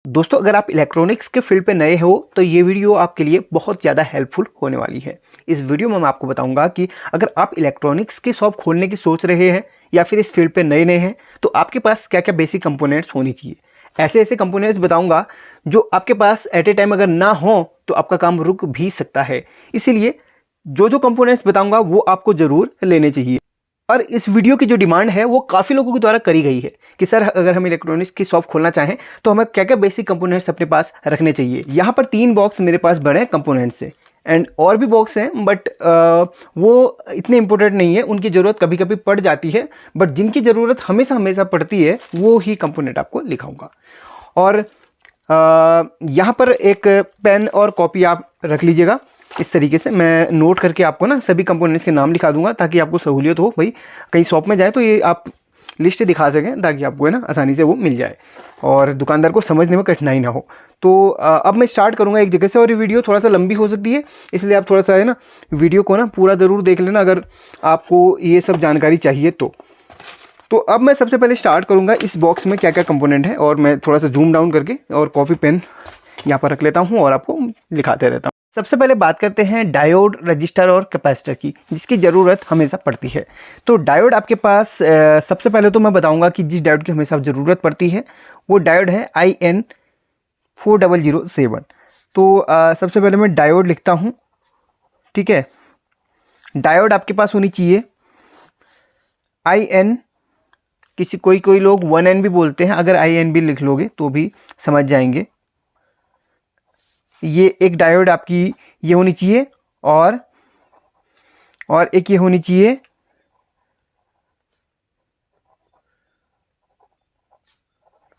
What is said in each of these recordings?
दोस्तों, अगर आप इलेक्ट्रॉनिक्स के फील्ड पे नए हो तो ये वीडियो आपके लिए बहुत ज़्यादा हेल्पफुल होने वाली है। इस वीडियो में मैं आपको बताऊंगा कि अगर आप इलेक्ट्रॉनिक्स की शॉप खोलने की सोच रहे हैं या फिर इस फील्ड पे नए नए हैं तो आपके पास क्या क्या बेसिक कंपोनेंट्स होनी चाहिए। ऐसे ऐसे कंपोनेंट्स बताऊंगा जो आपके पास एट ए टाइम अगर ना हो तो आपका काम रुक भी सकता है। इसीलिए जो जो कंपोनेंट्स बताऊंगा वो आपको ज़रूर लेने चाहिए। और इस वीडियो की जो डिमांड है वो काफ़ी लोगों के द्वारा करी गई है कि सर अगर हम इलेक्ट्रॉनिक्स की शॉप खोलना चाहें तो हमें क्या क्या बेसिक कंपोनेंट्स अपने पास रखने चाहिए। यहाँ पर 3 बॉक्स मेरे पास बड़े हैं कंपोनेंट्स से, एंड और भी बॉक्स हैं बट वो इतने इंपॉर्टेंट नहीं है, उनकी ज़रूरत कभी कभी पड़ जाती है, बट जिनकी ज़रूरत हमेशा हमेशा पड़ती है वो ही कंपोनेंट आपको लिखाऊंगा। और यहाँ पर एक पेन और कॉपी आप रख लीजिएगा। इस तरीके से मैं नोट करके आपको ना सभी कंपोनेंट्स के नाम लिखा दूंगा ताकि आपको सहूलियत हो, भाई कहीं शॉप में जाए तो ये आप लिस्ट दिखा सकें ताकि आपको है ना आसानी से वो मिल जाए और दुकानदार को समझने में कठिनाई ना हो। तो अब मैं स्टार्ट करूंगा एक जगह से, और ये वीडियो थोड़ा सा लंबी हो सकती है, इसलिए आप थोड़ा सा है ना वीडियो को ना पूरा ज़रूर देख लेना अगर आपको ये सब जानकारी चाहिए तो अब मैं सबसे पहले स्टार्ट करूंगा इस बॉक्स में क्या क्या कंपोनेंट है, और मैं थोड़ा सा जूम डाउन करके और कॉपी पेन यहाँ पर रख लेता हूँ और आपको लिखाते रहता हूँ। सबसे पहले बात करते हैं डायोड, रजिस्टर और कैपेसिटर की, जिसकी ज़रूरत हमेशा पड़ती है। तो डायोड आपके पास सबसे पहले तो मैं बताऊंगा कि जिस डायोड की हमेशा ज़रूरत पड़ती है वो डायोड है IN4007। तो सबसे पहले मैं डायोड लिखता हूँ, ठीक है। डायोड आपके पास होनी चाहिए IN, कोई लोग 1N भी बोलते हैं, अगर IN भी लिख लोगे तो भी समझ जाएंगे। ये एक डायोड आपकी ये होनी चाहिए और एक ये होनी चाहिए।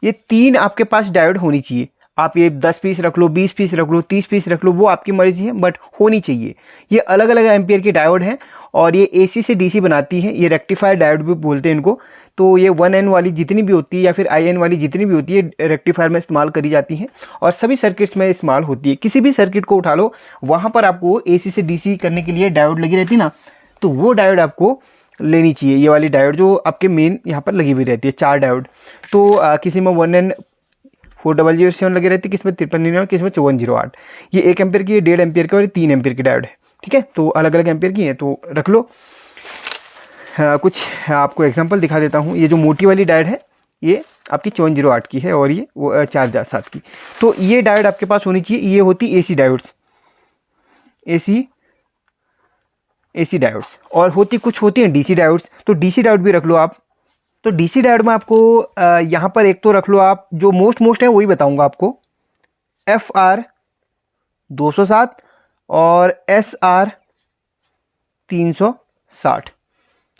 ये 3 आपके पास डायोड होनी चाहिए। आप ये 10 पीस रख लो, 20 पीस रख लो, 30 पीस रख लो, वो आपकी मर्जी है, बट होनी चाहिए। ये अलग अलग एम्पियर के डायोड हैं और ये AC से DC बनाती है। ये रेक्टिफायर डायोड भी बोलते हैं इनको। तो ये 1N वाली जितनी भी होती है या फिर IN वाली जितनी भी होती है रेक्टिफायर में इस्तेमाल करी जाती है और सभी सर्किट्स में इस्तेमाल होती है। किसी भी सर्किट को उठा लो, वहाँ पर आपको AC से DC करने के लिए डायोड लगी रहती है ना, तो वो डायोड आपको लेनी चाहिए। ये वाली डायोड जो आपके मेन यहाँ पर लगी हुई रहती है, 4 डायोड। तो किसी में 1N4007 लगी रहती है, किसी में 5399, किसी में 5408। ये 1 एम्पियर की, 1.5 एम्पियर की और 3 एम्पियर की डायोड है, ठीक है। तो अलग अलग एम्पियर की है, तो रख लो। कुछ आपको एग्जांपल दिखा देता हूँ। ये जो मोटी वाली डायोड है ये आपकी 5408 की है और ये 4007 की। तो ये डायोड आपके पास होनी चाहिए। ये होती AC डायोड्स, AC डायोड्स, और कुछ होती हैं DC डायोड्स। तो DC डायोड भी रख लो आप। तो DC डायोड में आपको यहाँ पर एक तो रख लो आप, जो मोस्ट है वही बताऊंगा आपको, FR207 और SR360।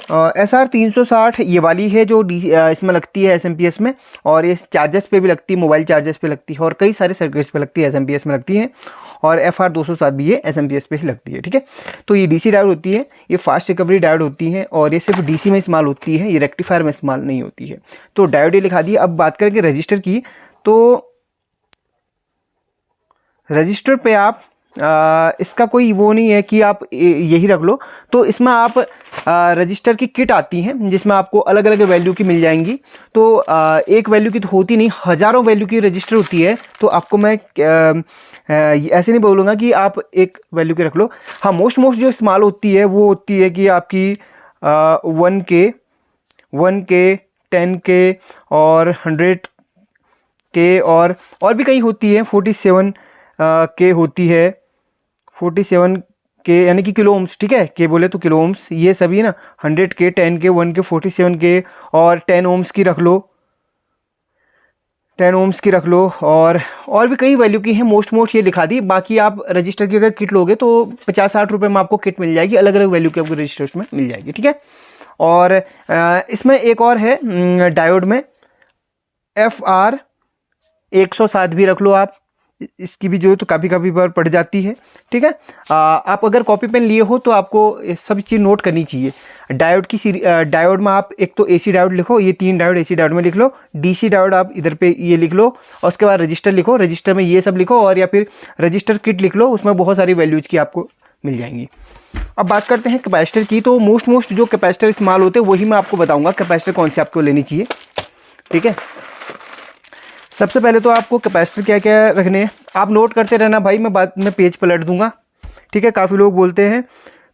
SR360 ये वाली है जो इसमें लगती है SMPS में, और ये चार्जर्स पे भी लगती है, मोबाइल चार्जर्स पे लगती है और कई सारे सर्किट्स पे लगती है, SMPS में लगती है। और FR207 भी ये SMPS पे ही लगती है, ठीक है। तो ये DC डायोड होती है, ये फास्ट रिकवरी डायोड होती है और ये सिर्फ DC में इस्तेमाल होती है, ये रेक्टिफायर में इस्तेमाल नहीं होती है। तो डायोड ये लिखा दी। अब बात करेंगे रजिस्टर की। तो रजिस्टर पे आप इसका कोई वो नहीं है कि आप यही रख लो। तो इसमें आप रजिस्टर की किट आती है जिसमें आपको अलग अलग वैल्यू की मिल जाएंगी। तो एक वैल्यू की तो होती नहीं, हज़ारों वैल्यू की रजिस्टर होती है। तो आपको मैं ऐसे नहीं बोलूँगा कि आप एक वैल्यू की रख लो। हाँ, मोस्ट जो इस्तेमाल होती है वो होती है कि आपकी 1K 10K और 100K और भी कई होती है। 47K होती है, 47K यानी कि किलो ओम्स, ठीक है। के बोले तो किलो ओम्स, ये सभी है ना। 100K 10K 1K 47K और 10 ओम्स की रख लो, 10 ओम्स की रख लो, और भी कई वैल्यू की हैं। मोस्ट ये लिखा दी। बाकी आप रजिस्टर की अगर किट लोगे तो 50-60 रुपये में आपको किट मिल जाएगी, अलग अलग वैल्यू की आपको रजिस्टर्स में मिल जाएगी, ठीक है। और इसमें एक और है डायोड में, FR107 भी रख लो आप। इसकी भी जो तो काफ़ी बार पड़ जाती है, ठीक है। आप अगर कॉपी पेन लिए हो तो आपको ये सब चीज़ नोट करनी चाहिए। डायोड की डायोड में आप एक तो AC डायोड लिखो, ये 3 डायोड AC डायोड में लिख लो। DC डायोड आप इधर पे ये लिख लो, और उसके बाद रजिस्टर लिखो, रजिस्टर में ये सब लिखो, और या फिर रजिस्टर किट लिख लो, उसमें बहुत सारी वैल्यूज़ की आपको मिल जाएंगी। अब बात करते हैं कैपेसिटर की। तो मोस्ट जो कैपेसिटर इस्तेमाल होते हैं वही मैं आपको बताऊँगा कैपेसिटर कौन से आपको लेनी चाहिए, ठीक है। सबसे पहले तो आपको कैपेसिटर क्या क्या रखने हैं आप नोट करते रहना भाई, मैं बाद में पेज पलट दूंगा, ठीक है। काफ़ी लोग बोलते हैं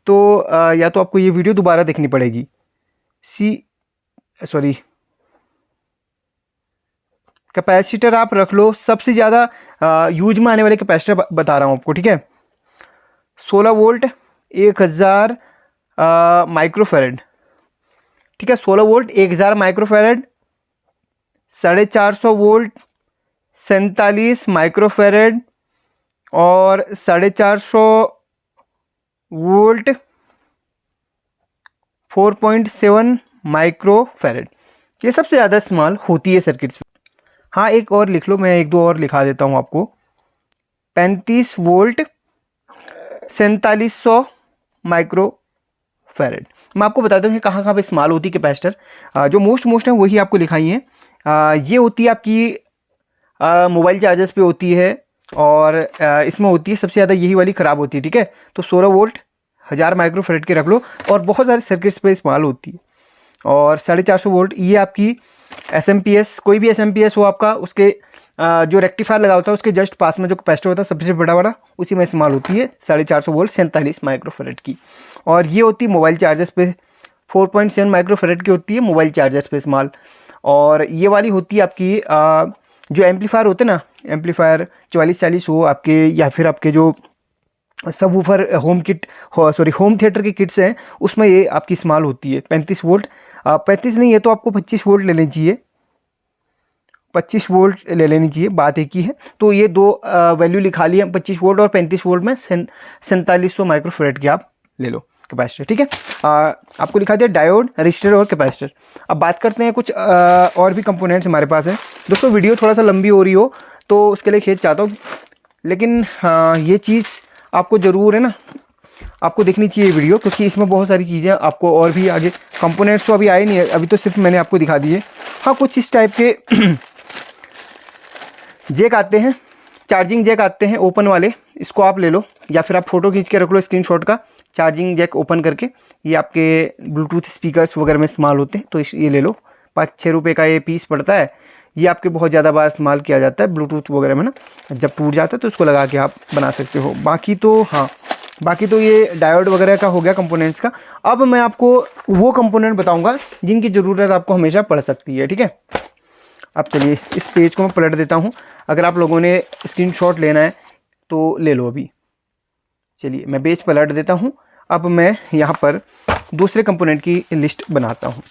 तो या तो आपको ये वीडियो दोबारा देखनी पड़ेगी। कैपेसिटर आप रख लो, सबसे ज़्यादा यूज में आने वाले कैपेसिटर बता रहा हूँ आपको, ठीक है। 16 वोल्ट 1000 माइक्रोफेरेड, ठीक है। 16 वोल्ट 1000 माइक्रोफेरेड, 450 वोल्ट 47 माइक्रोफेरेड और 450 वोल्ट 4.7 माइक्रोफेरेड, ये सबसे ज़्यादा इस्तेमाल होती है सर्किट्स में। हाँ एक और लिख लो, मैं एक दो और लिखा देता हूँ आपको। 35 वोल्ट 4700 माइक्रोफेरेड। मैं आपको बताता हूँ कि कहाँ कहाँ पे इस्तेमाल होती है कैपेसिटर। जो मोस्ट है वही आपको लिखाई है। ये होती है आपकी मोबाइल चार्जर्स पे होती है, और इसमें होती है सबसे ज़्यादा यही वाली ख़राब होती है, ठीक है। तो 16 वोल्ट 1000 माइक्रोफेरेड के रख लो, और बहुत सारे सर्किट्स पे इस्तेमाल होती है। और 450 वोल्ट ये आपकी SMP कोई भी SMP हो आपका, उसके जो रेक्टिफायर लगा होता है उसके जस्ट पास में जो कैपेसिटर होता है सबसे बड़ा वाला, उसी में इस्तेमाल होती है 450 वोल्ट 47 माइक्रोफेरेड की। और ये होती है मोबाइल चार्जर्स पे, 4.7 माइक्रोफेरेड की होती है मोबाइल चार्जर्स पे इस्तेमाल। और ये वाली होती है आपकी जो एम्पलीफायर होते हैं ना, एम्पलीफायर 4440 हो आपके, या फिर आपके जो सब वूफर होम थिएटर की किट्स हैं, उसमें ये आपकी इस्तेमाल होती है। 35 वोल्ट 35 नहीं है तो आपको 25 वोल्ट ले लेनी चाहिए, 25 वोल्ट ले लेनी चाहिए, बात एक ही है। तो ये दो वैल्यू लिखा लिया, 25 वोल्ट और 35 वोल्ट में 4700 माइक्रोफेरेड की आप ले लो कैपेसिटर, ठीक है। आपको लिखा दिया डायोड, रजिस्टर और कैपेसिटर। अब बात करते हैं कुछ और भी कंपोनेंट्स हमारे पास हैं। दोस्तों वीडियो थोड़ा सा लंबी हो रही हो तो उसके लिए खेद चाहता हूँ, लेकिन ये चीज़ आपको ज़रूर है ना, आपको देखनी चाहिए वीडियो, क्योंकि इसमें बहुत सारी चीज़ें आपको और भी आगे कंपोनेंट्स तो अभी आए नहीं है, अभी तो सिर्फ मैंने आपको दिखा दिए। हाँ कुछ इस टाइप के जैक आते हैं, चार्जिंग जैक आते हैं ओपन वाले, इसको आप ले लो, या फिर आप फ़ोटो खींच के रख लो स्क्रीनशॉट का, चार्जिंग जैक ओपन करके। ये आपके ब्लूटूथ स्पीकर्स वगैरह में इस्तेमाल होते हैं, तो ये ले लो। 5-6 रुपये का ये पीस पड़ता है। ये आपके बहुत ज़्यादा बार इस्तेमाल किया जाता है ब्लूटूथ वगैरह में ना, जब टूट जाता है तो इसको लगा के आप बना सकते हो। बाकी तो हाँ, बाकी तो ये डायोड वगैरह का हो गया कंपोनेंट्स का। अब मैं आपको वो कंपोनेंट बताऊंगा जिनकी ज़रूरत आपको हमेशा पड़ सकती है, ठीक है। अब चलिए इस पेज को मैं पलट देता हूँ, अगर आप लोगों ने स्क्रीनशॉट लेना है तो ले लो अभी। चलिए मैं पेज पलट देता हूँ। अब मैं यहाँ पर दूसरे कंपोनेंट की लिस्ट बनाता हूँ।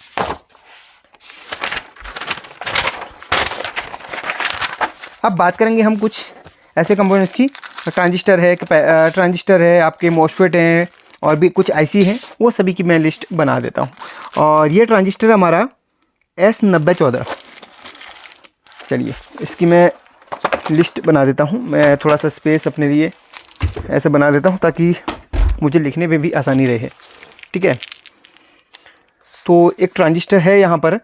अब बात करेंगे हम कुछ ऐसे कंपोनेंट्स की, ट्रांजिस्टर है आपके, मॉसफेट हैं, और भी कुछ IC हैं, वो सभी की मैं लिस्ट बना देता हूँ। और ये ट्रांजिस्टर हमारा S9014, चलिए इसकी मैं लिस्ट बना देता हूँ। मैं थोड़ा सा स्पेस अपने लिए ऐसे बना देता हूँ ताकि मुझे लिखने में भी आसानी रहे, ठीक है। तो एक ट्रांजिस्टर है यहाँ पर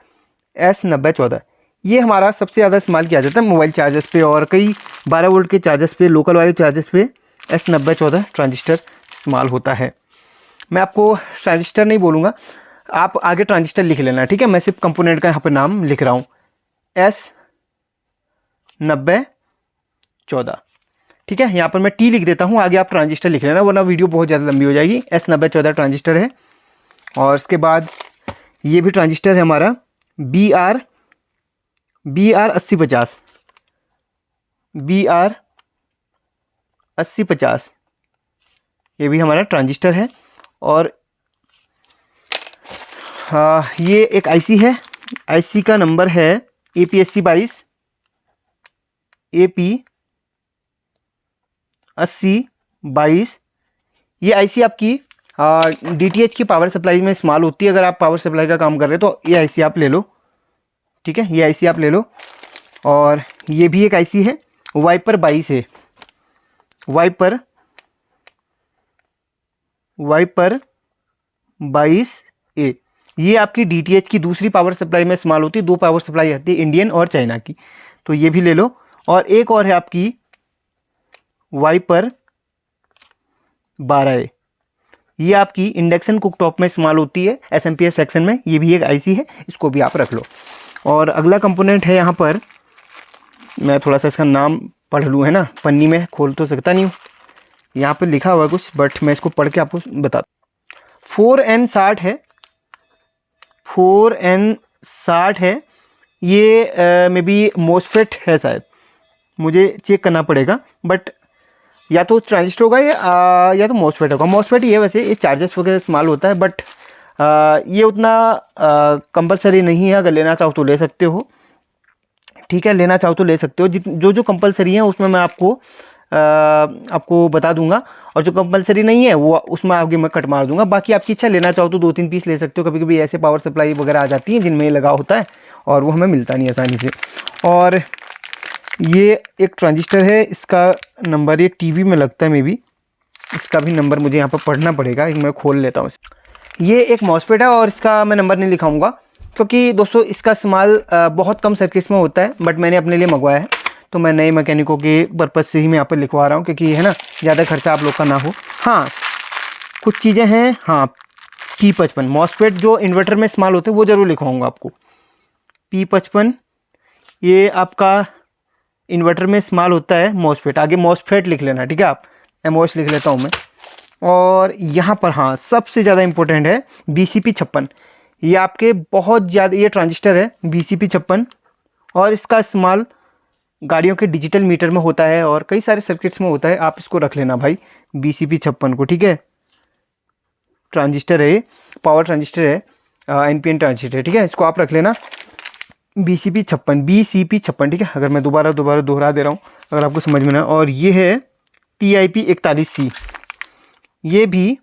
S9014, ये हमारा सबसे ज़्यादा इस्तेमाल किया जाता है मोबाइल चार्जर्स पे, और कई 12 वोल्ट के चार्जर्स पे, लोकल वाले चार्जर्स पे S9014 ट्रांजिस्टर इस्तेमाल होता है। मैं आपको ट्रांजिस्टर नहीं बोलूँगा, आप आगे ट्रांजिस्टर लिख लेना, ठीक है। मैं सिर्फ कंपोनेंट का यहाँ पर नाम लिख रहा हूँ, S9014, ठीक है। यहाँ पर मैं T लिख देता हूँ, आगे आप ट्रांजिस्टर लिख लेना, वरना वीडियो बहुत ज़्यादा लंबी हो जाएगी। S9014 ट्रांजिस्टर है। और उसके बाद ये भी ट्रांजिस्टर है हमारा BR 8050, BR 8050, ये भी हमारा ट्रांजिस्टर है। और ये एक IC है, IC का नंबर है APSC 22 AP8022। ये IC आपकी DTH की पावर सप्लाई में इस्तेमाल होती है। अगर आप पावर सप्लाई का काम कर रहे हो तो ये IC आप ले लो, ठीक है, ये IC आप ले लो। और ये भी एक IC है, वाइपर 22 है, वाइपर 22A, ये आपकी DTH की दूसरी पावर सप्लाई में इस्तेमाल होती है। 2 पावर सप्लाई आती है, इंडियन और चाइना की, तो ये भी ले लो। और एक और है आपकी वाइपर 12A, ये आपकी इंडक्शन कुकटॉप में इस्तेमाल होती है, SMPS सेक्शन में। ये भी एक IC है, इसको भी आप रख लो। और अगला कंपोनेंट है यहाँ पर मैं थोड़ा सा इसका नाम पढ़ लूँ, है ना, पन्नी में खोल तो सकता नहीं हूँ, यहाँ पे लिखा हुआ है कुछ, बट मैं इसको पढ़ के आपको बता। 4N60 है, 4N60 है ये। मे बी मोसफेट है शायद, मुझे चेक करना पड़ेगा, बट या तो ट्रांजिस्टर होगा या तो मोसफेट होगा। मोसफेट ही है वैसे, ये चार्जेस वगैरह इस्तेमाल होता है, बट ये उतना कंपलसरी नहीं है। अगर लेना चाहो तो ले सकते हो, ठीक है, लेना चाहो तो ले सकते हो। जो जो कंपलसरी है उसमें मैं आपको बता दूंगा, और जो कंपलसरी नहीं है वो उसमें आगे मैं कट मार दूंगा। बाकी आपकी इच्छा, लेना चाहो तो 2-3 पीस ले सकते हो। कभी कभी ऐसे पावर सप्लाई वगैरह आ जाती हैं जिनमें ये लगा होता है और वो हमें मिलता नहीं आसानी से। और ये एक ट्रांजिस्टर है, इसका नंबर ये टीवी में लगता है मे बी, इसका भी नंबर मुझे यहाँ पर पढ़ना पड़ेगा, मैं खोल लेता हूँ। ये एक मॉसफेट है और इसका मैं नंबर नहीं लिखाऊंगा क्योंकि दोस्तों इसका इस्तेमाल बहुत कम सर्किट्स में होता है, बट मैंने अपने लिए मंगवाया है तो मैं नए मैकेनिकों के पर्पज़ से ही मैं यहाँ पर लिखवा रहा हूँ, क्योंकि है ना, ज़्यादा खर्चा आप लोग का ना हो। हाँ, कुछ चीज़ें हैं, हाँ, P55 मॉसफेट जो इन्वर्टर में इस्तेमाल होते हैं वो ज़रूर लिखवाऊँगा आपको। P55 ये आपका इन्वर्टर में इस्तेमाल होता है मॉसफेट, आगे मॉसफेट लिख लेना, ठीक है। आप एमओएस लिख लेता हूँ मैं। और यहाँ पर हाँ सबसे ज़्यादा इम्पोर्टेंट है BCP56। ये आपके बहुत ज़्यादा, ये ट्रांजिस्टर है BCP56 और इसका इस्तेमाल गाड़ियों के डिजिटल मीटर में होता है और कई सारे सर्किट्स में होता है। आप इसको रख लेना भाई BCP56 को, ठीक है। ट्रांजिस्टर है, पावर ट्रांजिस्टर है, NPN ट्रांजिस्टर है, ठीक है। इसको आप रख लेना BCP56, ठीक है। अगर मैं दोबारा दोहरा दे रहा हूँ अगर आपको समझ में ना। और ये है TIP41C, ये भी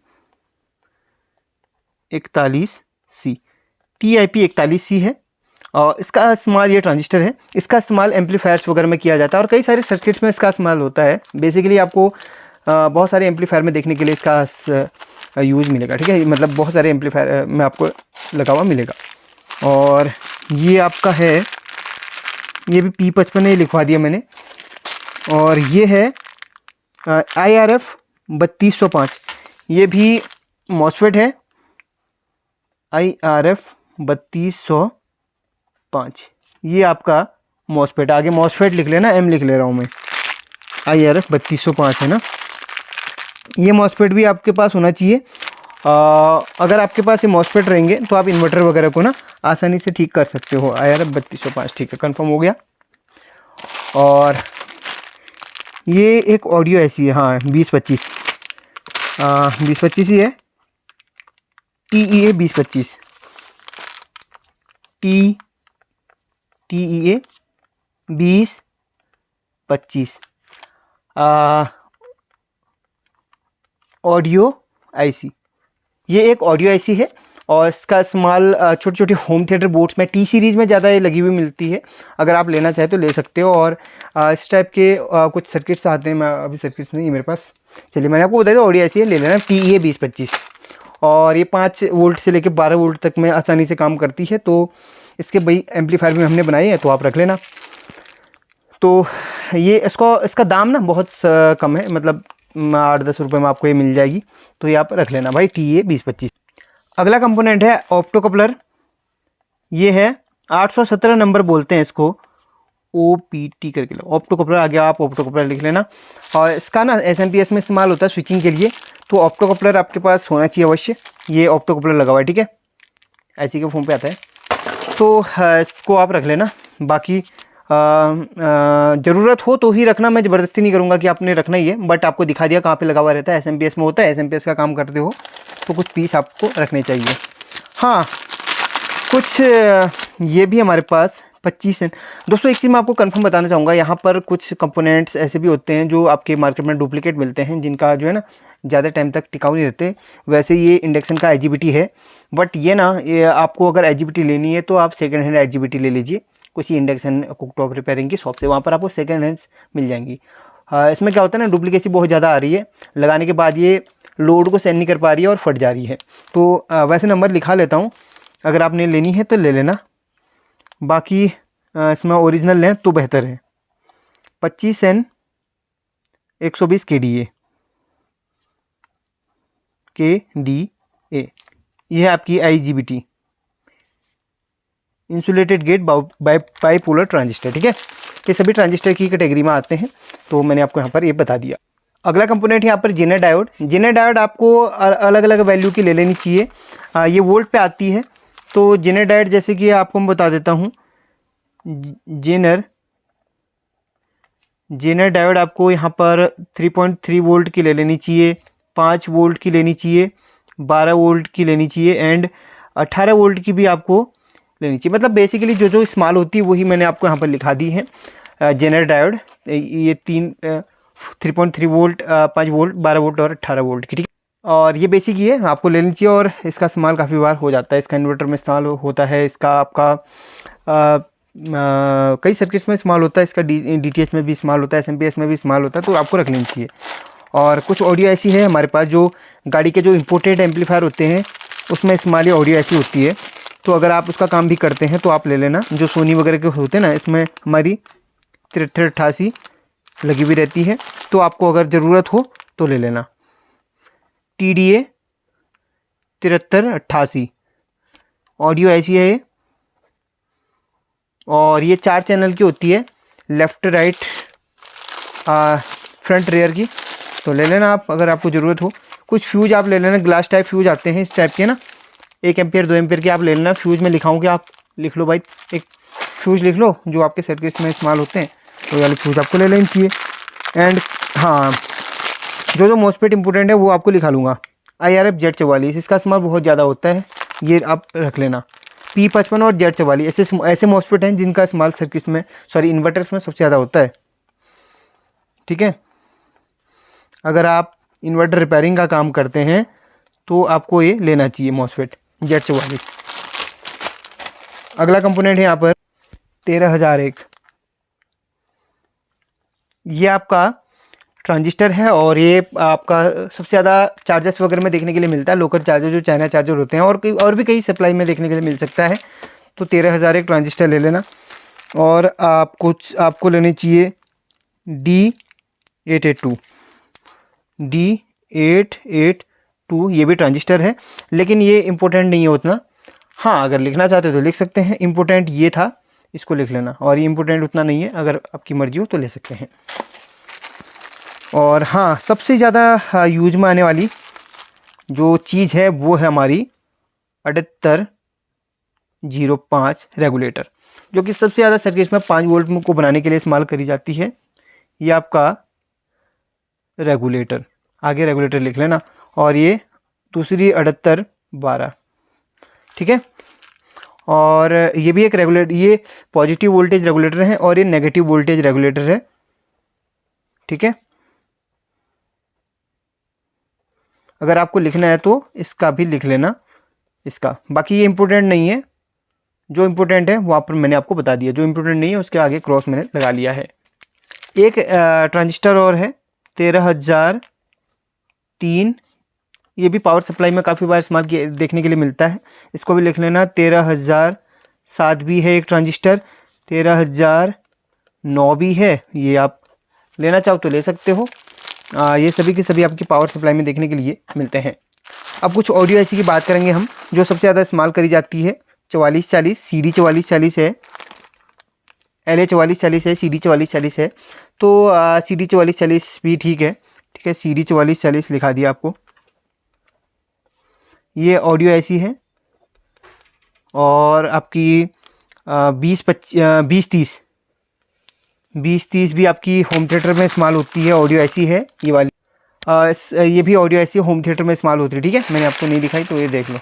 41C, TIP41C है। और इसका इस्तेमाल, ये ट्रांजिस्टर है, इसका इस्तेमाल एम्पलीफायर्स वगैरह में किया जाता है और कई सारे सर्किट्स में इसका इस्तेमाल होता है। बेसिकली आपको बहुत सारे एम्पलीफायर में देखने के लिए इसका यूज़ मिलेगा, ठीक है। मतलब बहुत सारे एम्पलीफायर में आपको लगा हुआ मिलेगा। और ये आपका है, ये भी P55 लिखवा दिया मैंने। और ये है IRF 3205, ये भी मॉसफेट है, IRF 3205, ये आपका मॉसफेट, आगे मॉसफेट लिख लेना, M लिख ले रहा हूँ मैं, IRF 3205 है ना। ये मॉसफेट भी आपके पास होना चाहिए। अगर आपके पास ये मॉसफेट रहेंगे तो आप इन्वर्टर वगैरह को ना आसानी से ठीक कर सकते हो। IRF 3205, ठीक है, कंफर्म हो गया। और ये एक ऑडियो ऐसी है, हाँ 2025 ही है, TEA 2025, TEA 2025 ऑडियो IC। ये एक ऑडियो IC है और इसका इस्तेमाल छोटे छोटे होम थिएटर बोर्ड्स में T सीरीज़ में ज़्यादा लगी हुई मिलती है। अगर आप लेना चाहें तो ले सकते हो। और इस टाइप के कुछ सर्किट्स आते हैं, मैं अभी सर्किट्स नहीं है मेरे पास, चलिए मैंने आपको बताया ऑडियो IC है, ले लेना TEA 2025। और ये 5 वोल्ट से लेकर 12 वोल्ट तक में आसानी से काम करती है। तो इसके भाई एम्पलीफायर भी हमने बनाए हैं तो आप रख लेना। तो ये इसका दाम ना बहुत कम है, मतलब 8-10 रुपये में आपको ये मिल जाएगी, तो ये आप रख लेना भाई TEA 2025। अगला कंपोनेंट है ऑप्टो कपलर, ये है 817 नंबर बोलते हैं इसको, OPT करके लो, ऑप्टो कपलर, आगे आप ऑप्टो कपलर लिख लेना। और इसका ना SMPS में इस्तेमाल होता है स्विचिंग के लिए, तो ऑप्टो कपलर आपके पास होना चाहिए अवश्य। ये ऑप्टो कपलर लगा हुआ है, ठीक है, ऐसी के फोन पे आता है, तो इसको आप रख लेना। बाकी ज़रूरत हो तो ही रखना, मैं ज़बरदस्ती नहीं करूँगा कि आपने रखना ही है, बट आपको दिखा दिया कहाँ पे लगा हुआ रहता है। SMPS में होता है, SMPS का काम करते हो तो कुछ पीस आपको रखने चाहिए। हाँ, कुछ ये भी हमारे पास 25 है दोस्तों। एक चीज़ मैं आपको कंफर्म बताना चाहूँगा, यहाँ पर कुछ कंपोनेंट्स ऐसे भी होते हैं जो आपके मार्केट में डुप्लीकेट मिलते हैं, जिनका जो है ना ज़्यादा टाइम तक टिकाऊ नहीं रहते। वैसे ये इंडक्शन का IGBT है, बट ये आपको अगर IGBT लेनी है तो आप सेकेंड हैंड IGBT ले लीजिए किसी इंडक्शन कुकटॉप रिपेयरिंग की शॉप से, वहाँ पर आपको सेकेंड हैंड्स मिल जाएंगी। इसमें क्या होता है ना, डुप्लीकेसी बहुत ज़्यादा आ रही है, लगाने के बाद ये लोड को सहन नहीं कर पा रही है और फट जा रही है। तो वैसे नंबर लिखा लेता हूँ, अगर आपने लेनी है तो ले लेना। बाकी इसमें ओरिजिनल लें तो बेहतर है। 25N 120 KDA, ये है आपकी IGBT, insulated gate bipolar transistor, ठीक है। ये सभी ट्रांजिस्टर की कैटेगरी में आते हैं, तो मैंने आपको यहाँ पर ये बता दिया। अगला कंपोनेंट है यहाँ पर जेनर डायोड। जेनर डायोड आपको अलग अलग वैल्यू की ले लेनी चाहिए। ये वोल्ट पे आती है। तो जेनर डायोड जैसे कि आपको मैं बता देता हूँ, जेनर डायोड आपको यहाँ पर 3.3 वोल्ट की ले लेनी चाहिए, 5 वोल्ट की लेनी चाहिए, 12 वोल्ट की लेनी चाहिए एंड 18 वोल्ट की भी आपको लेनी चाहिए। मतलब बेसिकली जो जो इस्तेमाल होती है वही मैंने आपको यहाँ पर लिखा दी है। जेनर डायोड ये 3.3 वोल्ट, 5 वोल्ट, 12 वोल्ट और 18 वोल्ट की, ठीक है। और ये बेसिक ही है, आपको ले लेनी चाहिए। और इसका इस्तेमाल काफ़ी बार हो जाता है, इसका इन्वर्टर में इस्तेमाल होता है, इसका आपका कई सर्किट्स में इस्तेमाल होता है, इसका DTH में भी इस्तेमाल होता है, SMPS में भी इस्तेमाल होता है, तो आपको रख लेनी चाहिए। और कुछ ऑडियो ऐसी है हमारे पास जो गाड़ी के जो इम्पोर्टेड एम्पलीफायर होते हैं उसमें इस्तेमाल ऑडियो ऐसी होती है, तो अगर आप उसका काम भी करते हैं तो आप ले लेना। जो सोनी वगैरह के होते हैं ना, इसमें हमारी 7388 लगी हुई रहती है, तो आपको अगर ज़रूरत हो तो ले लेना। TDA 7388 ऑडियो ऐसी है ये, और ये 4 चैनल की होती है, लेफ़्ट राइट फ्रंट रेयर की, तो ले लेना आप अगर आपको ज़रूरत हो। कुछ फ्यूज आप ले लेना, ग्लास टाइप फ्यूज आते हैं इस टाइप के ना, 1 एम्पियर 2 एम्पियर के आप ले लेना। फ्यूज में लिखाऊंगे, आप लिख लो भाई, एक फ्यूज लिख लो जो आपके सर्किट्स में इस्तेमाल होते हैं, तो ये वाले फ्यूज आपको ले लेनी चाहिए। एंड हाँ, जो मोस्फेट इंपॉर्टेंट है वो आपको लिखा लूँगा। IRF Z44 इसका इस्तेमाल बहुत ज़्यादा होता है, ये आप रख लेना। P55 और Z44 ऐसे मोस्फेट हैं जिनका इस्तेमाल सर्किट्स में, सॉरी इन्वर्टर्स में सबसे ज़्यादा होता है, ठीक है। अगर आप इन्वर्टर रिपेयरिंग का काम करते हैं तो आपको ये लेना चाहिए मोस्फेट Z44। अगला कंपोनेंट है यहाँ पर 13001। ये आपका ट्रांजिस्टर है और ये आपका सबसे ज़्यादा चार्जर्स वगैरह में देखने के लिए मिलता है। लोकल चार्जर जो चाइना चार्जर होते हैं और भी कई सप्लाई में देखने के लिए मिल सकता है। तो 13001 ट्रांजिस्टर ले लेना। और आपको लेनी चाहिए D882 ये भी ट्रांजिस्टर है, लेकिन ये इम्पोर्टेंट नहीं है उतना। हाँ, अगर लिखना चाहते हो तो लिख सकते हैं। इम्पोर्टेंट ये था, इसको लिख लेना। और ये इम्पोर्टेंट उतना नहीं है, अगर आपकी मर्जी हो तो ले सकते हैं। और हाँ, सबसे ज़्यादा यूज में आने वाली जो चीज़ है वो है हमारी 7805 रेगुलेटर, जो कि सबसे ज़्यादा सर्किट में 5 वोल्ट को बनाने के लिए इस्तेमाल करी जाती है। ये आपका रेगुलेटर, आगे रेगुलेटर लिख लेना। और ये दूसरी 7812, ठीक है। और ये भी एक रेगुलेटर, ये पॉजिटिव वोल्टेज रेगुलेटर है और ये नेगेटिव वोल्टेज रेगुलेटर है, ठीक है। अगर आपको लिखना है तो इसका भी लिख लेना इसका। बाकी ये इम्पोर्टेंट नहीं है, जो इम्पोर्टेंट है वहाँ पर मैंने आपको बता दिया, जो इम्पोर्टेंट नहीं है उसके आगे क्रॉस मैंने लगा लिया है। एक ट्रांजिस्टर और है 13003, ये भी पावर सप्लाई में काफ़ी बार इस्तेमाल किया देखने के लिए मिलता है, इसको भी लिख लेना। 13007 भी है एक ट्रांजिस्टर, 13009 भी है, ये आप लेना चाहो तो ले सकते हो। ये सभी के सभी आपकी पावर सप्लाई में देखने के लिए मिलते हैं। अब कुछ ऑडियो ऐसी की बात करेंगे हम जो सबसे ज़्यादा इस्तेमाल करी जाती है। 4440 CD 4440 है, LA 4440 है, CD 4440 है। तो CD 4440 भी ठीक है, ठीक है। CD 4440 लिखा दिया आपको। ये ऑडियो ऐसी है। और आपकी 2030 भी आपकी होम थिएटर में इस्तेमाल होती है, ऑडियो ऐसी है ये वाली। ये भी ऑडियो ऐसी होम थिएटर में इस्तेमाल होती है, ठीक है। मैंने आपको नहीं दिखाई तो ये देख लो,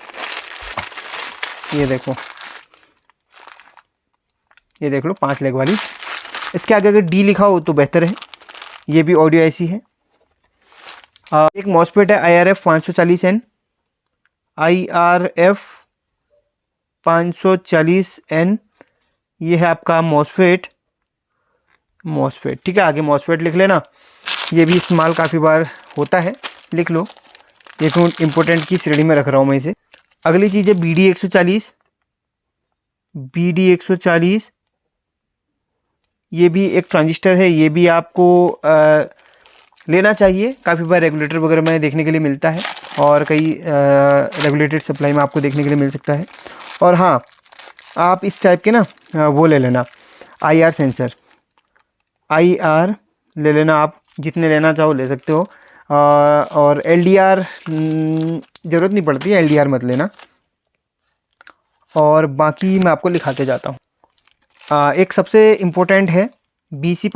ये देखो, ये देख लो 5 लेग वाली। इसके आगे अगर D लिखा हो तो बेहतर है। ये भी ऑडियो ऐसी है। एक मॉस्फेट है IRF 540N, IRF 540N, ये है आपका मॉस्फेट, ठीक है। आगे मॉस्फेट लिख लेना। ये भी इस्तेमाल काफ़ी बार होता है, लिख लो। ये तो इम्पोर्टेंट की श्रेणी में रख रहा हूँ मैं इसे। अगली चीज़ है BD140, ये भी एक ट्रांजिस्टर है। ये भी आपको लेना चाहिए, काफ़ी बार रेगुलेटर वगैरह में देखने के लिए मिलता है और कई रेगुलेटेड सप्लाई में आपको देखने के लिए मिल सकता है। और हाँ, आप इस टाइप के ना वो ले लेना IR सेंसर, IR ले लेना, आप जितने लेना चाहो ले सकते हो। और LDR ज़रूरत नहीं पड़ती है, LDR मत लेना। और बाकी मैं आपको लिखाते जाता हूँ। एक सबसे इम्पोर्टेंट है BC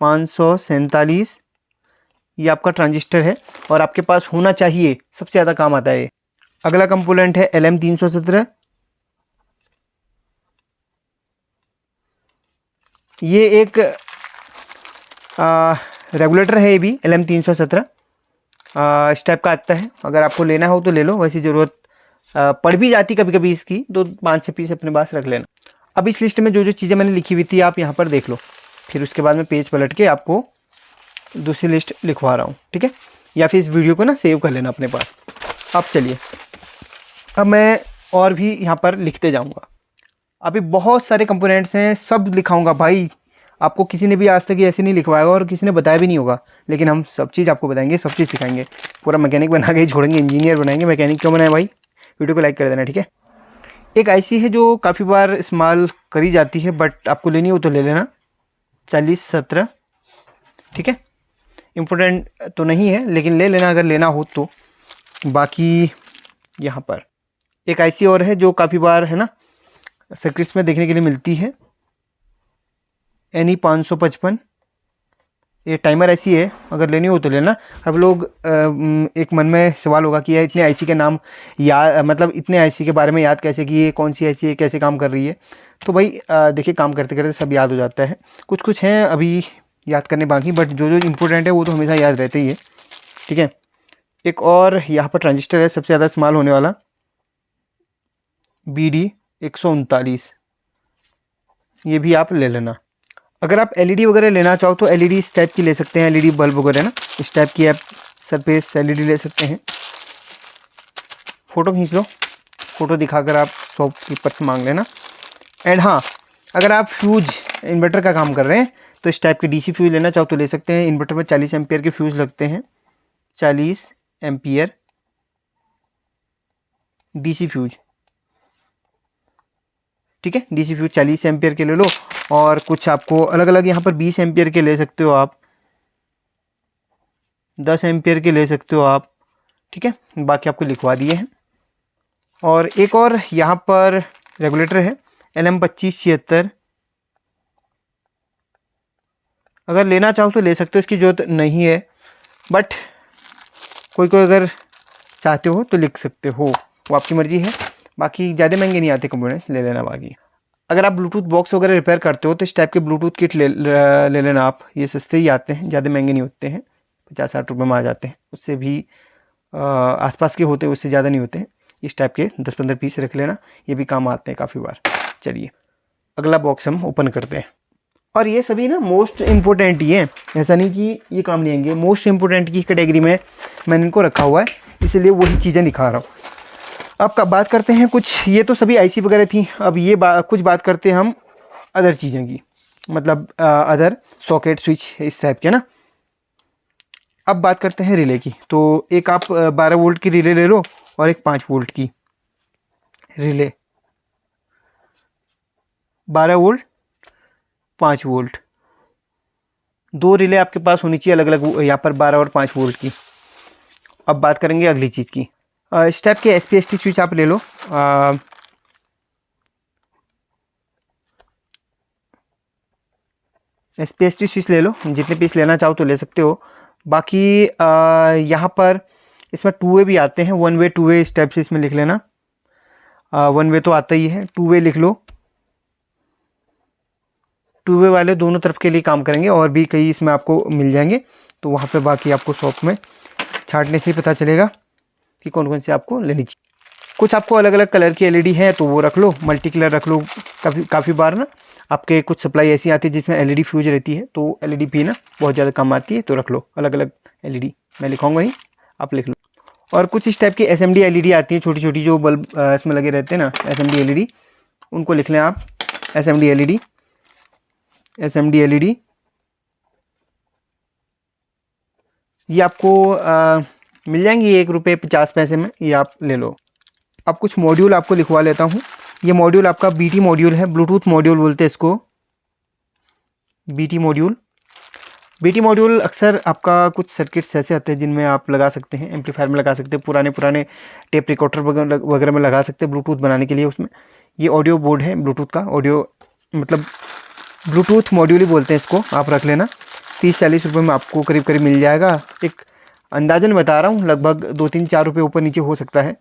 547, ये आपका ट्रांजिस्टर है और आपके पास होना चाहिए, सबसे ज़्यादा काम आता है ये। अगला कंपोनेंट है LM 317, ये एक रेगुलेटर है, ये भी LM 317 इस टाइप का आता है। अगर आपको लेना हो तो ले लो, वैसी ज़रूरत पड़ भी जाती कभी कभी इसकी, तो 5 पीस अपने पास रख लेना। अब इस लिस्ट में जो जो चीज़ें मैंने लिखी हुई थी आप यहाँ पर देख लो, फिर उसके बाद मैं पेज पलट के आपको दूसरी लिस्ट लिखवा रहा हूँ, ठीक है? या फिर इस वीडियो को ना सेव कर लेना अपने पास। अब चलिए, अब मैं और भी यहाँ पर लिखते जाऊँगा। अभी बहुत सारे कंपोनेंट्स हैं, सब लिखाऊंगा भाई। आपको किसी ने भी आज तक ऐसे नहीं लिखवाएगा और किसी ने बताया भी नहीं होगा, लेकिन हम सब चीज़ आपको बताएंगे, सब चीज़ सिखाएंगे। पूरा मैकेनिक बना के ही छोड़ेंगे, इंजीनियर बनाएंगे। मैकेनिक क्यों बनाए भाई? वीडियो को लाइक कर देना, ठीक है? एक IC है जो काफ़ी बार इस्तेमाल करी जाती है, बट आपको लेनी हो तो ले लेना, 4017, ठीक है? इम्पोर्टेंट तो नहीं है लेकिन ले लेना अगर लेना हो तो। बाकी यहाँ पर एक IC और है जो काफ़ी बार है ना सर्किट्स में देखने के लिए मिलती है, NE 555, ये टाइमर IC है, अगर लेनी हो तो लेना। अब लोग एक मन में सवाल होगा कि यार इतने IC के नाम याद, मतलब इतने IC के बारे में याद कैसे कि ये कौन सी IC है, कैसे काम कर रही है? तो भाई देखिए, काम करते करते सब याद हो जाता है। कुछ कुछ हैं अभी याद करने बाकी, बट जो जो इम्पोर्टेंट है वो तो हमेशा याद रहते ही है, ठीक है? एक और यहाँ पर ट्रांजिस्टर है सबसे ज़्यादा इस्तेमाल होने वाला, BD 139, ये भी आप ले लेना। अगर आप LED वगैरह लेना चाहो तो LED इस टाइप की ले सकते हैं, LED बल्ब वगैरह ना, इस टाइप की आप सरफेस LED ले सकते हैं। फ़ोटो खींच लो, फ़ोटो दिखाकर आप शॉपकीपर से मांग लेना। एंड हाँ, अगर आप फ्यूज इन्वर्टर का काम कर रहे हैं तो इस टाइप के DC फ्यूज लेना चाहो तो ले सकते हैं। इन्वर्टर में 40 एम्पियर के फ्यूज़ लगते हैं, 40 एम्पियर DC फ्यूज, ठीक है? DC फ्यूज 40 एम्पियर के ले लो। और कुछ आपको अलग अलग यहाँ पर 20 एम्पियर के ले सकते हो आप, 10 एम्पियर के ले सकते हो आप, ठीक है? बाकी आपको लिखवा दिए हैं। और एक और यहाँ पर रेगुलेटर है LM 2576, अगर लेना चाहो तो ले सकते हो, इसकी ज़रूरत नहीं है, बट कोई कोई अगर चाहते हो तो लिख सकते हो, वो आपकी मर्ज़ी है। बाकी ज़्यादा महंगे नहीं आते कंपोनेंट्स, ले लेना। बाकी अगर आप ब्लूटूथ बॉक्स वगैरह रिपेयर करते हो तो इस टाइप के ब्लूटूथ किट ले लेना आप, ये सस्ते ही आते हैं, ज़्यादा महंगे नहीं होते हैं, 50-60 रुपये में आ जाते हैं। उससे भी आसपास के होते हैं, उससे ज़्यादा नहीं होते हैं। इस टाइप के 10-15 पीस रख लेना, ये भी काम आते हैं काफ़ी बार। चलिए अगला बॉक्स हम ओपन करते हैं। और ये सभी ना मोस्ट इम्पोर्टेंट ही हैं, ऐसा नहीं कि ये काम नहीं आएंगे। मोस्ट इम्पोर्टेंट की कैटेगरी में मैंने इनको रखा हुआ है, इसलिए वही चीज़ें दिखा रहा हूँ। अब का बात करते हैं कुछ, ये तो सभी IC वगैरह थी। अब ये कुछ बात करते हैं हम अदर चीज़ों की, मतलब अदर सॉकेट स्विच इस टाइप के ना। अब बात करते हैं रिले की। तो एक आप 12 वोल्ट की रिले ले लो और एक 5 वोल्ट की रिले, 12 वोल्ट 5 वोल्ट, दो रिले आपके पास होनी चाहिए अलग अलग, यहाँ पर 12 और 5 वोल्ट की। अब बात करेंगे अगली चीज़ की, इस टाइप के SPST स्विच आप ले लो। SPST स्विच ले लो, जितने पीस लेना चाहो तो ले सकते हो। बाकी यहाँ पर इसमें 2 वे भी आते हैं, 1 वे 2 वे इस टाइप से इसमें लिख लेना। 1 वे तो आता ही है, 2 वे लिख लो। 2 वे वाले दोनों तरफ के लिए काम करेंगे, और भी कई इसमें आपको मिल जाएंगे, तो वहाँ पे बाकी आपको शॉप में छांटने से ही पता चलेगा कि कौन कौन से आपको लेनी चाहिए। कुछ आपको अलग अलग कलर की LED है तो वो रख लो, मल्टी कलर रख लो। काफ़ी बार ना आपके कुछ सप्लाई ऐसी आती है जिसमें LED फ्यूज रहती है, तो LED भी ना बहुत ज़्यादा कम आती है, तो रख लो अलग अलग LED। मैं लिखाऊंगा नहीं, आप लिख लो। और कुछ इस टाइप की SMD LED आती है, छोटी छोटी जो बल्ब इसमें लगे रहते हैं ना, SMD LED, उनको लिख लें आप। SMD LED ये आपको मिल जाएंगी 1 रुपये 50 पैसे में, ये आप ले लो। अब कुछ मॉड्यूल आपको लिखवा लेता हूँ। ये मॉड्यूल आपका BT मॉड्यूल है, ब्लूटूथ मॉड्यूल बोलते हैं इसको। BT मॉड्यूल अक्सर आपका कुछ सर्किट्स ऐसे आते हैं जिनमें आप लगा सकते हैं, एम्पलीफायर में लगा सकते हैं, पुराने टेप रिकॉर्डर वगैरह में लगा सकते हैं ब्लूटूथ बनाने के लिए उसमें। ये ऑडियो बोर्ड है ब्लूटूथ का, ऑडियो मतलब ब्लूटूथ मॉड्यूल ही बोलते हैं इसको, आप रख लेना। 30-40 रुपये में आपको करीब करीब मिल जाएगा। एक अंदाजन बता रहा हूँ, लगभग 2-3-4 रुपये ऊपर नीचे हो सकता है।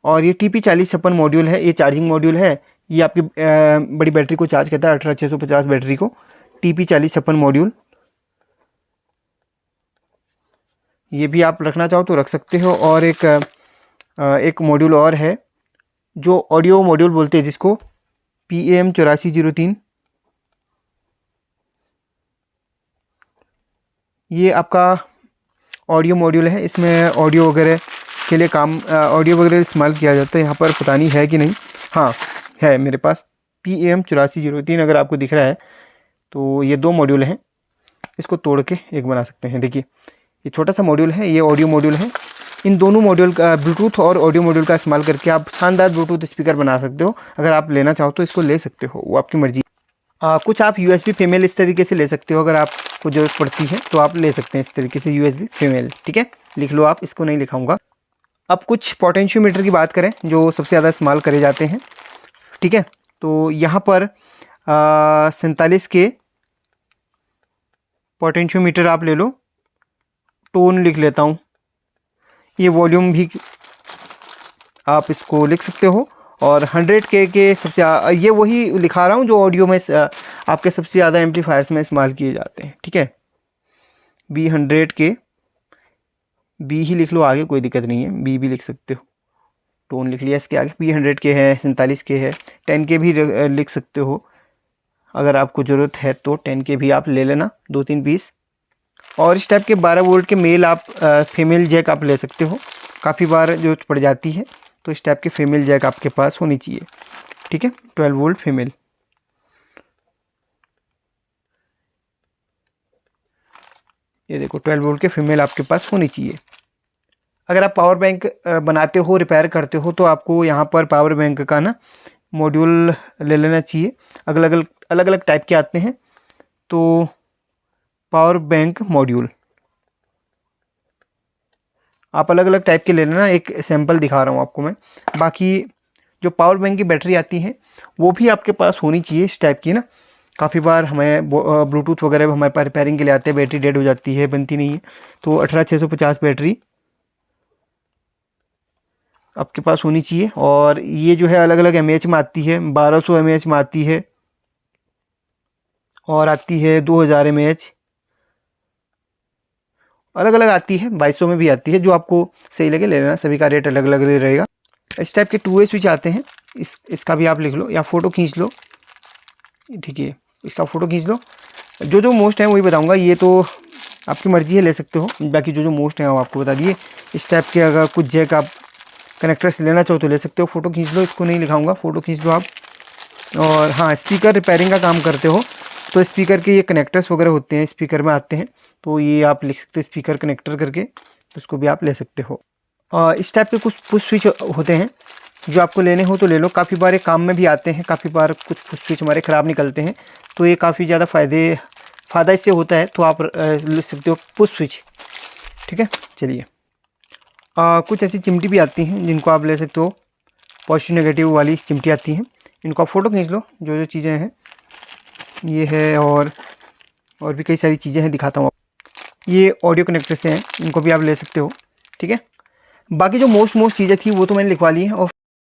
और ये TP4056 मॉड्यूल है, ये चार्जिंग मॉड्यूल है। ये आपकी बड़ी बैटरी को चार्ज करता है, 18650 बैटरी को। TP4056 मॉड्यूल, ये भी आप रखना चाहो तो रख सकते हो। और एक मॉड्यूल और है जो ऑडियो मॉड्यूल बोलते हैं जिसको, PAM8403। ये आपका ऑडियो मॉड्यूल है, इसमें ऑडियो वगैरह के लिए ऑडियो वगैरह इस्तेमाल किया जाता है। यहाँ पर पता नहीं है कि नहीं, हाँ है मेरे पास PAM8403, अगर आपको दिख रहा है तो ये 2 मॉड्यूल हैं। इसको तोड़ के एक बना सकते हैं। देखिए ये छोटा सा मॉड्यूल है, ये ऑडियो मॉड्यूल है। इन दोनों मॉड्यूल का, ब्लूटूथ और ऑडियो मॉड्यूल का इस्तेमाल करके आप शानदार ब्लूटूथ स्पीकर बना सकते हो। अगर आप लेना चाहो तो इसको ले सकते हो, वो आपकी मर्जी। कुछ आप USB फीमेल इस तरीके से ले सकते हो, अगर आपको ज़रूरत पड़ती है तो आप ले सकते हैं इस तरीके से USB फीमेल, ठीक है। लिख लो आप, इसको नहीं लिखाऊंगा। अब कुछ पोटेंशियोमीटर की बात करें जो सबसे ज़्यादा इस्तेमाल करे जाते हैं, ठीक है। तो यहाँ पर 47 के पोटेंशियोमीटर आप ले लो। टोन लिख लेता हूँ, ये वॉल्यूम भी आप इसको लिख सकते हो। और 100K के सबसे ये वही लिखा रहा हूँ जो ऑडियो में आपके सबसे ज़्यादा एम्पलीफायर्स में इस्तेमाल किए जाते हैं, ठीक है। B100K, B ही लिख लो आगे, कोई दिक्कत नहीं है, B भी लिख सकते हो। टोन लिख लिया, इसके आगे B100K है, 47K है, 10K भी लिख सकते हो। अगर आपको ज़रूरत है तो 10K भी आप ले लेना, 2-3 पीस। और इस टाइप के 12 वोल्ट के मेल आप फीमेल जैक आप ले सकते हो, काफ़ी बार ज़रूरत पड़ जाती है। तो इस टाइप के फीमेल जैक आपके पास होनी चाहिए, ठीक है। 12 वोल्ट फीमेल। ये देखो 12 वोल्ट के फीमेल आपके पास होनी चाहिए। अगर आप पावर बैंक बनाते हो, रिपेयर करते हो, तो आपको यहाँ पर पावर बैंक का ना मॉड्यूल ले लेना चाहिए। अलग अलग टाइप के आते हैं, तो पावर बैंक मॉड्यूल आप अलग अलग टाइप के ले लेना। एक सैंपल दिखा रहा हूँ आपको मैं। बाकी जो पावर बैंक की बैटरी आती है वो भी आपके पास होनी चाहिए इस टाइप की ना। काफ़ी बार हमें ब्लूटूथ वगैरह हमारे पास रिपेयरिंग के लिए आते हैं, बैटरी डेड हो जाती है, बनती नहीं है, तो 18650 बैटरी आपके पास होनी चाहिए। और ये जो है अलग अलग mAh में आती है, 1200 mAh में आती है, और आती है 2000 mAh, अलग अलग आती है, 2200 में भी आती है। जो आपको सही लगे ले लेना, सभी का रेट अलग अलग रहेगा। इस टाइप के 2 वे स्विच आते हैं, इसका भी आप लिख लो या फ़ोटो खींच लो, ठीक है, इसका फ़ोटो खींच लो। जो मोस्ट है वही बताऊंगा, ये तो आपकी मर्ज़ी है, ले सकते हो। बाकी जो मोस्ट है वो आपको बता दिए। इस टाइप के अगर कुछ जैक आप कनेक्टर्स लेना चाहो तो ले सकते हो, फ़ोटो खींच लो, इसको नहीं लिखाऊंगा, फ़ोटो खींच लो आप। और हाँ, स्पीकर रिपेयरिंग का काम करते हो तो स्पीकर के ये कनेक्टर्स वगैरह होते हैं, स्पीकर में आते हैं, तो ये आप लिख सकते हो स्पीकर कनेक्टर करके, तो उसको भी आप ले सकते हो। इस टाइप के कुछ पुश स्विच होते हैं, जो आपको लेने हो तो ले लो। काफ़ी बार ये काम में भी आते हैं, काफ़ी बार कुछ पुश स्विच हमारे ख़राब निकलते हैं, तो ये काफ़ी ज़्यादा फ़ायदा इससे होता है, तो आप ले सकते हो पुश स्विच, ठीक है। चलिए, कुछ ऐसी चिमटी भी आती हैं जिनको आप ले सकते हो, पॉजिटिव नेगेटिव वाली चिमटी आती हैं, इनको आप फ़ोटो खींच लो। जो चीज़ें हैं ये है, और भी कई सारी चीज़ें हैं, दिखाता हूँ। ये ऑडियो कनेक्टर से हैं, इनको भी आप ले सकते हो, ठीक है। बाकी जो मोस्ट चीज़ें थी वो तो मैंने लिखवा ली हैं,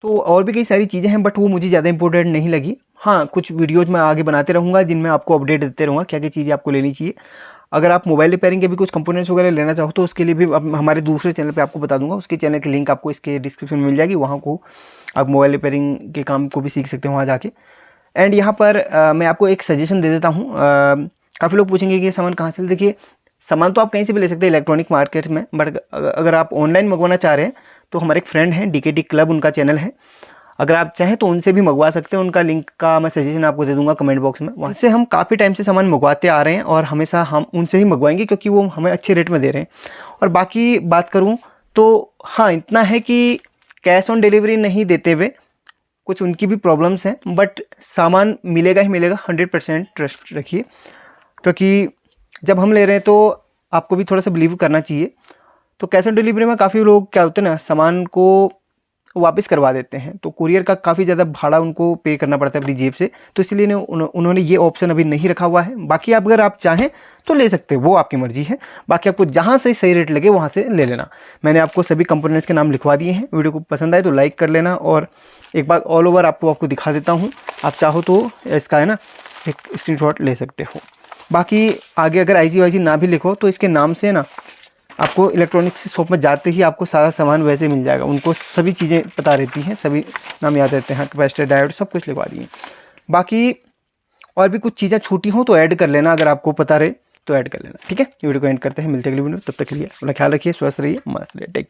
और भी कई सारी चीज़ें हैं, बट वो मुझे ज़्यादा इंपॉर्टेंट नहीं लगी। हाँ, कुछ वीडियोज़ मैं आगे बनाते रहूँगा जिनमें आपको अपडेट देते रहूँगा क्या क्या चीज़ें आपको लेनी चाहिए। अगर आप मोबाइल रिपेयरिंग के भी कुछ कंपोनेंट्स वगैरह लेना चाहो तो उसके लिए भी हमारे दूसरे चैनल पे आपको बता दूंगा, उसके चैनल की लिंक आपको इसके डिस्क्रिप्शन में मिल जाएगी, वहाँ को आप मोबाइल रिपेयरिंग के काम को भी सीख सकते हैं वहाँ जाके। एंड यहाँ पर मैं आपको एक सजेशन दे देता हूँ। काफ़ी लोग पूछेंगे कि ये सामान कहाँ से, देखिए सामान तो आप कहीं से भी ले सकते हैं इलेक्ट्रॉनिक मार्केट में, बट अगर आप ऑनलाइन मंगवाना चाह रहे हैं तो हमारे एक फ्रेंड हैं DKT क्लब, उनका चैनल है, अगर आप चाहें तो उनसे भी मंगवा सकते हैं। उनका लिंक का मैं सजेशन आपको दे दूंगा कमेंट बॉक्स में। वहाँ से हम काफ़ी टाइम से सामान मंगवाते आ रहे हैं और हमेशा हम उनसे ही मंगवाएंगे क्योंकि वो हमें अच्छे रेट में दे रहे हैं। और बाकी बात करूँ तो हाँ, इतना है कि कैश ऑन डिलीवरी नहीं देते हुए, कुछ उनकी भी प्रॉब्लम्स हैं, बट सामान मिलेगा ही मिलेगा, 100% ट्रस्ट रखिए। क्योंकि जब हम ले रहे हैं तो आपको भी थोड़ा सा बिलीव करना चाहिए। तो कैश ऑन डिलीवरी में काफ़ी लोग क्या होते हैं ना, सामान को वापस करवा देते हैं, तो कुरियर का काफ़ी ज़्यादा भाड़ा उनको पे करना पड़ता है अपनी जेब से, तो इसलिए उन्होंने ये ऑप्शन अभी नहीं रखा हुआ है। बाकी आप अगर आप चाहें तो ले सकते हो, वो आपकी मर्जी है। बाकी आपको जहाँ से सही रेट लगे वहाँ से ले लेना। मैंने आपको सभी कंपोनेंट्स के नाम लिखवा दिए हैं। वीडियो को पसंद आए तो लाइक कर लेना, और एक बार ऑल ओवर आपको दिखा देता हूँ, आप चाहो तो इसका है ना एक स्क्रीनशॉट ले सकते हो। बाकी आगे अगर IC ना भी लिखो तो इसके नाम से ना आपको इलेक्ट्रॉनिक्स शॉप में जाते ही आपको सारा सामान वैसे मिल जाएगा। उनको सभी चीज़ें पता रहती हैं, सभी नाम याद रहते हैं, कैपेसिटर, डायोड सब कुछ लिखवा दिए। बाकी और भी कुछ चीज़ें छूटी हों तो ऐड कर लेना, अगर आपको पता रहे तो ऐड कर लेना। ठीक है, वीडियो को एंड करते हैं, मिलते हैं अगली वीडियो में। तब तक के लिए अपना ख्याल रखिए, स्वस्थ रहिए, मस्त रहिए, टेक।